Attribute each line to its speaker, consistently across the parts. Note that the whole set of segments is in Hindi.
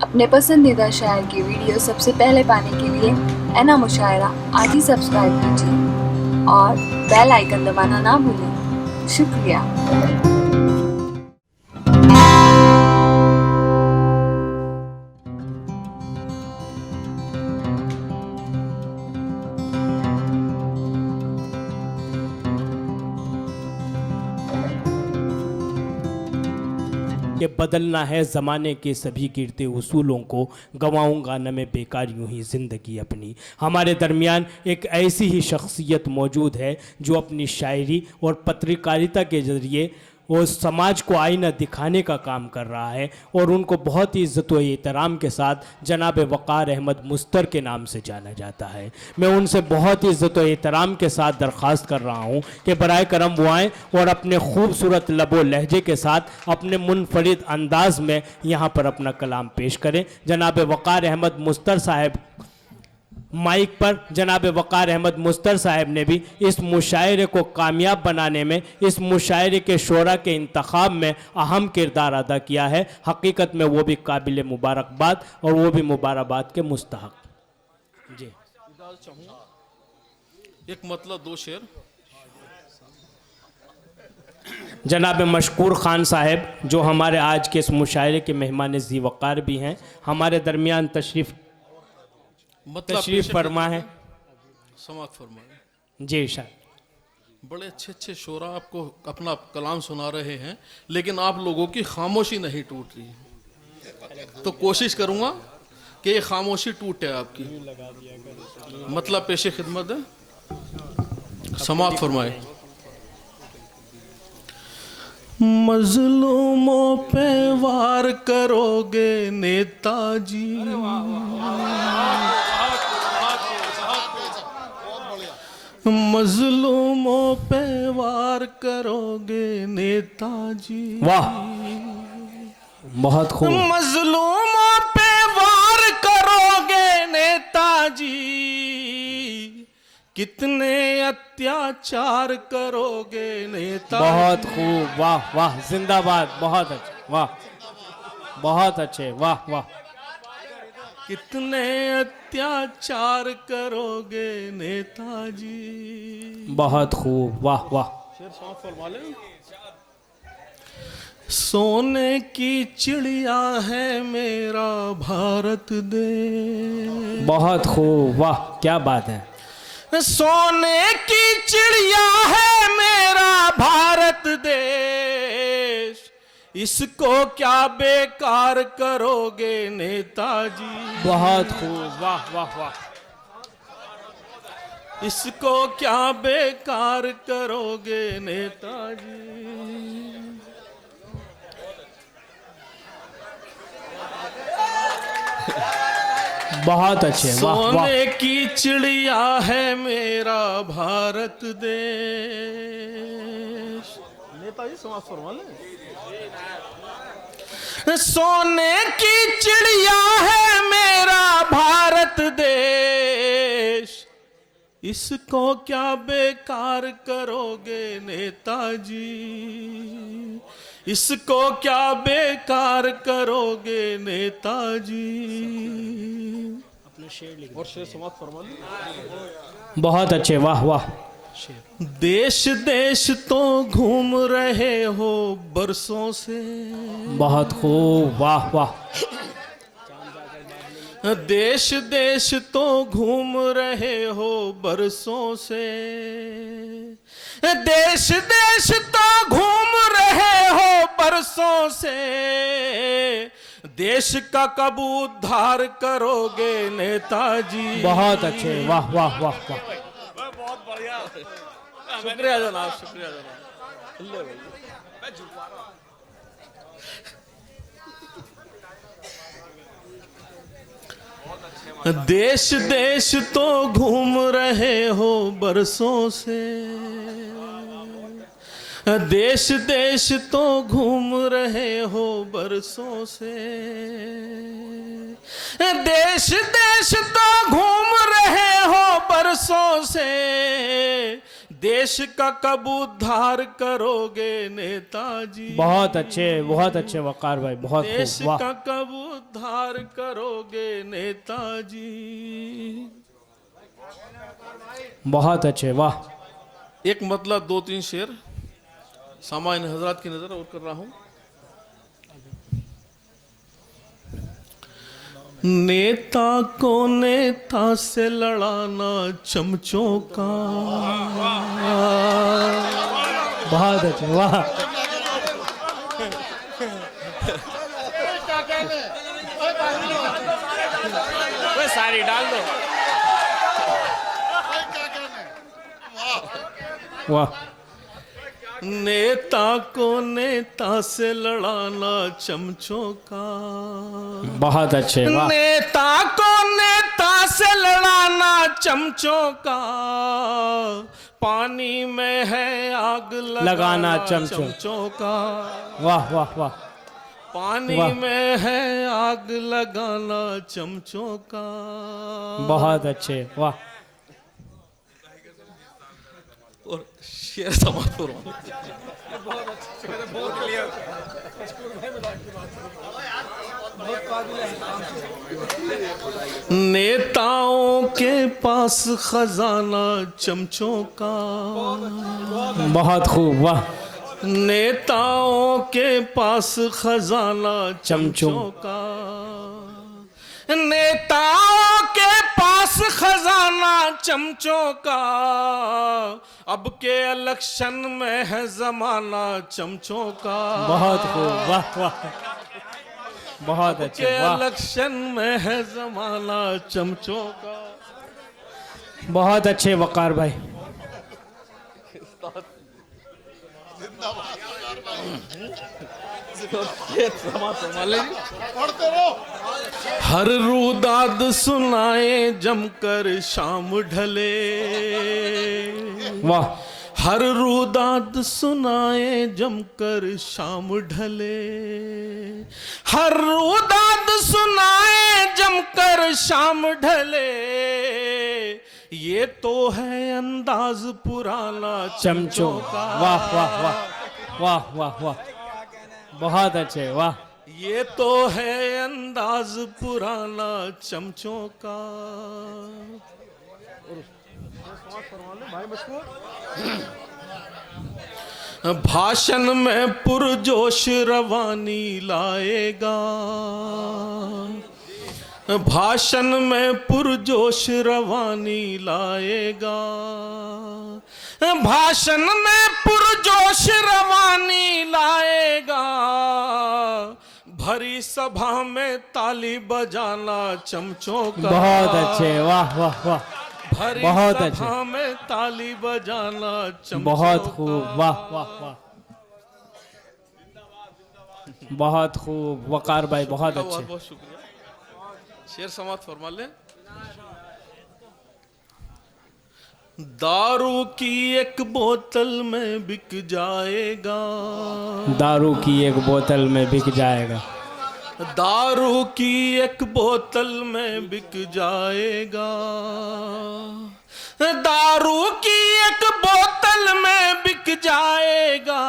Speaker 1: अपने पसंदीदा शायर की वीडियो सबसे पहले पाने के लिए एना मुशायरा आज ही सब्सक्राइब कीजिए और बेल आइकन दबाना ना भूलें। शुक्रिया।
Speaker 2: कि बदलना है ज़माने के सभी गिरते उसूलों को, गंवाऊंगा न मैं बेकार यूं ही ज़िंदगी अपनी। हमारे दरमियान एक ऐसी ही शख्सियत मौजूद है जो अपनी शायरी और पत्रकारिता के ज़रिए वो समाज को आईना दिखाने का काम कर रहा है और उनको बहुत ही इज़्ज़त व एहतराम के साथ जनाब वक़ार अहमद मुस्तर के नाम से जाना जाता है। मैं उनसे बहुत ही इज़्ज़त व एहतराम के साथ दरख्वास्त कर रहा हूँ कि बराए करम वो आएँ और अपने खूबसूरत लबो लहजे के साथ अपने मुनफरिद अंदाज में यहाँ पर अपना कलाम पेश करें। जनाब वक़ार अहमद मुस्तर साहब माइक पर। जनाब वक़ार अहमद मुस्तर साहब ने भी इस मुशायरे को कामयाब बनाने में, इस मुशायरे के शोरा के इंतखाब में अहम किरदार अदा किया है। हकीकत में वो भी काबिल मुबारकबाद और वो भी मुबारकबाद के मुस्तहक। जी
Speaker 3: एक मतलब दो शेर।
Speaker 2: जनाब मशकूर ख़ान साहब जो हमारे आज के इस मुशायरे के मेहमान ज़ी वक़ार भी हैं, हमारे दरमियान तशरीफ़ फरमा है।
Speaker 3: समाअत फरमाए।
Speaker 2: जी शायद
Speaker 3: बड़े अच्छे अच्छे शोरा आपको अपना कलाम सुना रहे हैं, लेकिन आप लोगों की खामोशी नहीं टूट रही है। तो कोशिश करूंगा कि ये खामोशी टूटे आपकी। मतलब पेशे खिदमत है। समाअत फरमाए। मजलूमों पे वार करोगे नेताजी, मजलूमों पे वार करोगे नेताजी।
Speaker 2: वाह, बहुत खूब।
Speaker 3: मजलूमों पे वार करोगे नेताजी, कितने अत्याचार करोगे नेताजी।
Speaker 2: बहुत खूब, वाह वाह, जिंदाबाद, बहुत अच्छे, वाह बहुत अच्छे, वाह वाह।
Speaker 3: कितने अत्याचार करोगे नेताजी।
Speaker 2: बहुत खूब, वाह वाह।
Speaker 3: सोने की चिड़िया है मेरा भारत देश।
Speaker 2: बहुत खूब, वाह, क्या बात है।
Speaker 3: सोने की चिड़िया है मेरा भारत देश, इसको क्या बेकार करोगे नेताजी।
Speaker 2: बहुत खूब, वाह वाह वाह।
Speaker 3: इसको क्या बेकार करोगे नेताजी।
Speaker 2: बहुत अच्छे, वाह वाह।
Speaker 3: सोने की चिड़िया है मेरा भारत देश। नेताजी समाज फरमा ले। सोने की चिड़िया है मेरा भारत देश, इसको क्या बेकार करोगे नेताजी। इसको क्या बेकार करोगे नेताजी। और शेर समाप्त फरमा लो।
Speaker 2: बहुत अच्छे, वाह वाह।
Speaker 3: देश देश तो घूम रहे हो बरसों से।
Speaker 2: बहुत खूब, वाह वाह।
Speaker 3: देश देश तो घूम रहे हो बरसों से। देश देश तो घूम रहे हो बरसों से, देश का कब उद्धार करोगे नेताजी।
Speaker 2: बहुत अच्छे, वाह वाह वाह वाह।
Speaker 3: बहुत बढ़िया, शुक्रिया जनाब, शुक्रिया जनाब। देश देश तो घूम रहे हो बरसों से। देश देश तो घूम रहे हो बरसों से। देश देश तो घूम रहे हो बरसों से, देश देश का कब उद्धार करोगे नेताजी,
Speaker 2: बहुत अच्छे वकार भाई, बहुत
Speaker 3: देश
Speaker 2: खूब, वाह।
Speaker 3: का कब उद्धार करोगे नेताजी।
Speaker 2: बहुत अच्छे, वाह।
Speaker 3: एक मतलब 2-3 शेर सामान्य हजरात की नजर और कर रहा हूं। नेता को नेता से लड़ाना चमचों का,
Speaker 2: बहुत अच्छे, वाह। सारी डाल दो, वाह।
Speaker 3: नेता को नेता से लड़ाना चमचों का,
Speaker 2: बहुत अच्छे, वाह।
Speaker 3: नेता को नेता से लड़ाना चमचों का, पानी में है आग लगाना चमचों का,
Speaker 2: वाह वाह वाह।
Speaker 3: पानी
Speaker 2: वाह।
Speaker 3: में है आग लगाना चमचों का।
Speaker 2: बहुत अच्छे, वाह।
Speaker 3: और शेर समाप्त करो। नेताओं के पास खजाना चमचों का,
Speaker 2: बहुत खूब, वाह।
Speaker 3: नेताओं के पास खजाना
Speaker 2: चमचों
Speaker 3: चमचों का, नेताओं के पास खजाना चमचों का, अब के इलेक्शन में है जमाना चमचों का।
Speaker 2: बहुत खूब, वाह वाह। बहुत अच्छे,
Speaker 3: के
Speaker 2: वाह।
Speaker 3: इलेक्शन में है जमाना चमचों का।
Speaker 2: बहुत अच्छे वकार भाई।
Speaker 3: हर रुदाद सुनाए जमकर शाम ढले,
Speaker 2: वाह।
Speaker 3: हर रुदाद सुनाए जमकर शाम ढले, हर रुदाद सुनाए जमकर शाम ढले, ये तो है अंदाज पुराना
Speaker 2: चमचों
Speaker 3: का।
Speaker 2: वाह वाह वाह वाह वाह वाह। बहुत अच्छे, वाह।
Speaker 3: ये तो है अंदाज पुराना चमचों का। भाषण में पुरजोश रवानी लाएगा, भाषण में पुरजोश रवानी लाएगा, भाषण में पुरजोश रवानी लाएगा, भरी सभा में ताली बजाना चमचों का।
Speaker 2: बहुत अच्छे, वाह वाह वाह।
Speaker 3: भरी
Speaker 2: बहुत
Speaker 3: सभा
Speaker 2: अच्छे,
Speaker 3: में ताली बजाना चमचों
Speaker 2: बहुत
Speaker 3: का।
Speaker 2: खूब, वाह वाह वाह। बहुत खूब वकार भाई, बहुत
Speaker 3: बहुत
Speaker 2: अच्छे।
Speaker 3: बहुत शुक्रिया। शेर समाप्त फरमा ले। दारू की एक बोतल में बिक जाएगा,
Speaker 2: दारू की एक बोतल में बिक जाएगा,
Speaker 3: दारू की एक बोतल में बिक जाएगा, दारू की एक बोतल में बिक जाएगा,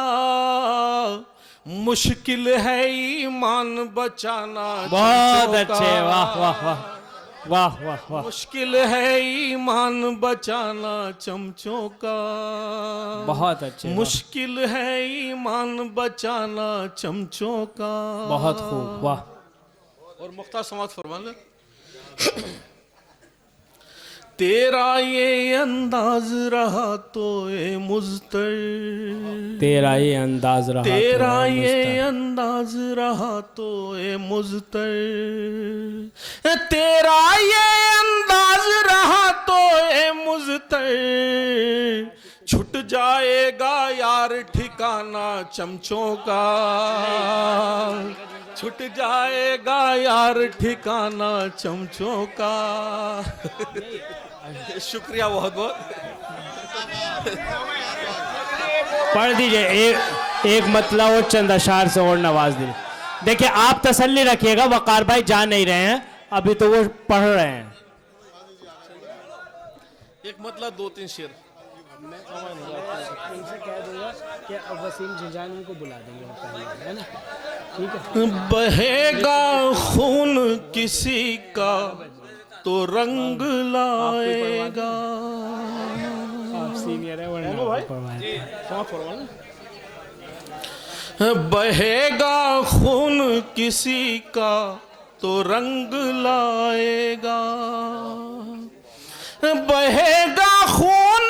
Speaker 3: मुश्किल है ईमान बचाना
Speaker 2: बहुत
Speaker 3: चमचों
Speaker 2: अच्छे,
Speaker 3: का।
Speaker 2: वाह वाह वाह वाह वाह वाह।
Speaker 3: मुश्किल है ईमान बचाना चमचों का,
Speaker 2: बहुत अच्छे, वाह।
Speaker 3: मुश्किल है ईमान बचाना चमचों का।
Speaker 2: बहुत खूब, वाह।
Speaker 3: और मुख्तार समाप्त फरमा ले। तेरा ये अंदाज रहा तो ए मुज़्तर,
Speaker 2: तेरा ये अंदाज रहा,
Speaker 3: तेरा
Speaker 2: तो है
Speaker 3: ये
Speaker 2: मुस्तक।
Speaker 3: अंदाज रहा तो ए मुज़्तर, तेरा ये अंदाज रहा तो ए मुज़्तर, छुट जाएगा यार ठिकाना चमचों का, छुट जाएगा यार ठिकाना चमचों का। शुक्रिया बहुत बहुत।
Speaker 2: पढ़ दीजिए एक मतलब और चंद अशार से और नवाज दीजिए। देखिए आप तसल्ली रखिएगा, वकार भाई जा नहीं रहे हैं, अभी तो वो पढ़ रहे हैं।
Speaker 3: एक मतलब 2-3 शेर।
Speaker 2: इनसे कह दूंगा कि वसीम जिंजान उनको बुला देंगे पहले, है ना? ठीक है।
Speaker 3: बहेगा खून किसी का तो रंग लाएगा।
Speaker 2: आप सीनियर है वरना
Speaker 3: बहेगा खून किसी का तो रंग लाएगा। बहेगा खून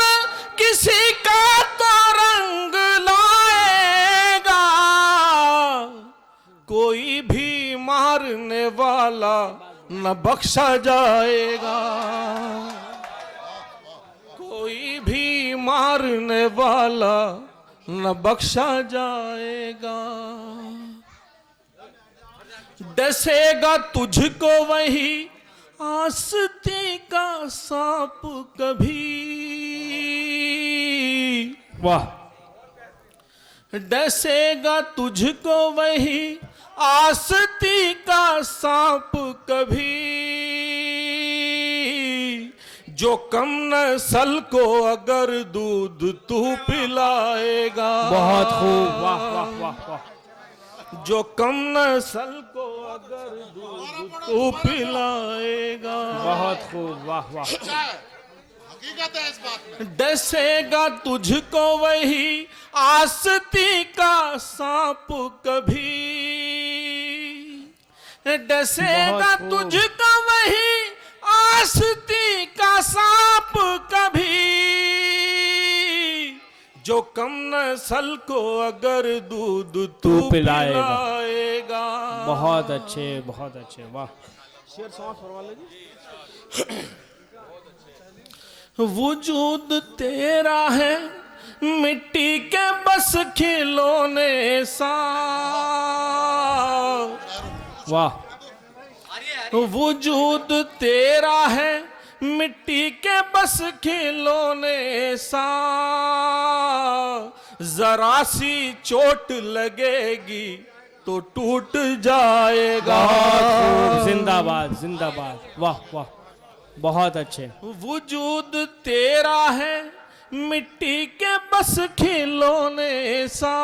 Speaker 3: किसी का तो रंग लाएगा। कोई भी मारने वाला न बख्शा जाएगा। कोई भी मारने वाला न बख्शा जाएगा। डसेगा तुझको वही आस्ती का सांप कभी।
Speaker 2: वाह।
Speaker 3: डसेगा तुझको वही आस्ती का सांप कभी। जो कम नस्ल को अगर दूध तू पिलाएगा।
Speaker 2: बहुत खूब, वाह वाह वाह वाह।
Speaker 3: जो कम नस्ल को अगर दूध तू पिलाएगा।
Speaker 2: बहुत खूब, वाह वाह।
Speaker 4: हकीकत है इस बात में।
Speaker 3: डसेगा तुझको वही आस्ती का सांप कभी। डसेगा तुझको वही आस्ती का सांप कभी। जो कम नस्ल को अगर दूध तू पिलाएगा।
Speaker 2: बहुत अच्छे, बहुत अच्छे, वाह।
Speaker 3: शेर समाज फरमा लीजिए। वजूद तेरा है मिट्टी के बस खिलौने सा।
Speaker 2: वाह।
Speaker 3: वजूद तेरा है मिट्टी के बस खिलौने सा। जरा सी चोट लगेगी तो टूट जाएगा।
Speaker 2: जिंदाबाद जिंदाबाद, वाह वाह, बहुत अच्छे।
Speaker 3: वजूद तेरा है मिट्टी के बस खिलौने सा।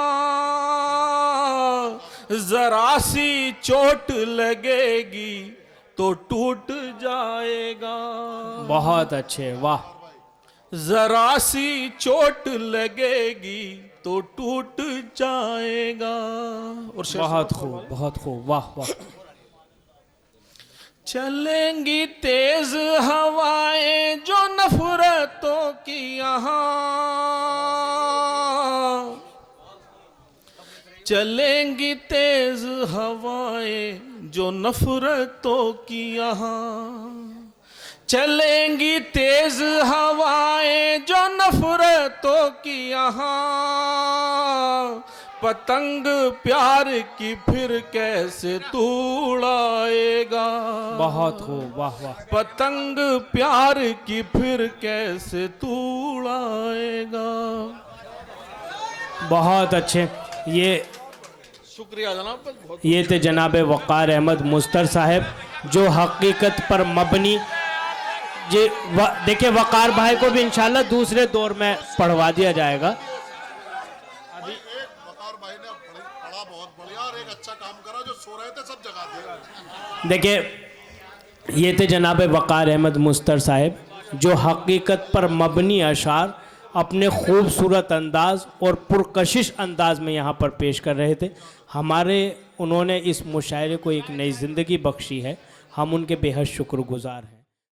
Speaker 3: जरा सी चोट लगेगी तो टूट जाएगा।
Speaker 2: बहुत अच्छे, वाह।
Speaker 3: जरा सी चोट लगेगी तो टूट जाएगा। और
Speaker 2: बहुत खूब, बहुत खूब, वाह वाह।
Speaker 3: चलेंगी तेज हवाएं जो नफरतों की यहाँ। चलेंगी तेज हवाएं जो नफरतों की यहाँ। चलेंगी तेज हवाएं जो नफरतों की यहाँ। पतंग प्यार की फिर कैसे तू उड़ाएगा।
Speaker 2: बहुत खूब, वाह वाह।
Speaker 3: पतंग प्यार की फिर कैसे तू उड़ाएगा।
Speaker 2: बहुत अच्छे। ये
Speaker 3: शुक्रिया जनाब।
Speaker 2: ये थे जनाब वक़ार अहमद मुस्तर साहब, जो हकीकत पर मबनी। जी देखिए, वक़ार भाई को भी इंशाल्लाह दूसरे दौर में पढ़वा दिया जाएगा।
Speaker 4: अभी एक वकार भाई ने पढ़ा बहुत बढ़िया और एक अच्छा काम करा, जो सो रहे थे सब जगा दिया।
Speaker 2: देखिए, ये थे जनाब वक़ार अहमद मुस्तर साहब, जो हकीकत पर मबनी अशार अपने खूबसूरत अंदाज़ और पुरकशिश अंदाज़ में यहाँ पर पेश कर रहे थे। उन्होंने इस मुशायरे को एक नई ज़िंदगी बख्शी है। हम उनके बेहद शुक्रगुज़ार हैं।